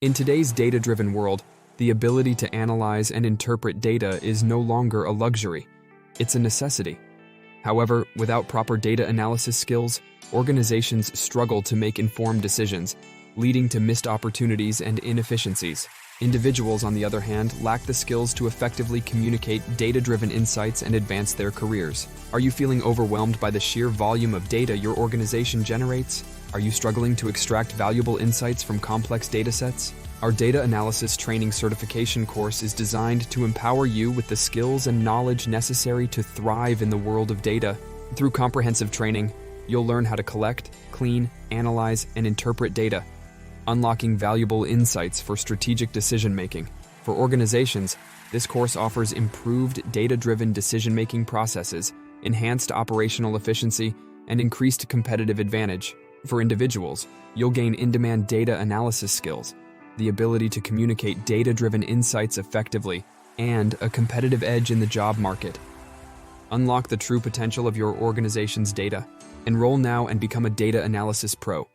In today's data-driven world, the ability to analyze and interpret data is no longer a luxury. It's a necessity. However, without proper data analysis skills, organizations struggle to make informed decisions, leading to missed opportunities and inefficiencies. Individuals, on the other hand, lack the skills to effectively communicate data-driven insights and advance their careers. Are you feeling overwhelmed by the sheer volume of data your organization generates? Are you struggling to extract valuable insights from complex datasets? Our Data Analysis Training Certification course is designed to empower you with the skills and knowledge necessary to thrive in the world of data. Through comprehensive training, you'll learn how to collect, clean, analyze, and interpret data, unlocking valuable insights for strategic decision-making. For organizations, this course offers improved data-driven decision-making processes, enhanced operational efficiency, and increased competitive advantage. For individuals, you'll gain in-demand data analysis skills, the ability to communicate data-driven insights effectively, and a competitive edge in the job market. Unlock the true potential of your organization's data. Enroll now and become a data analysis pro.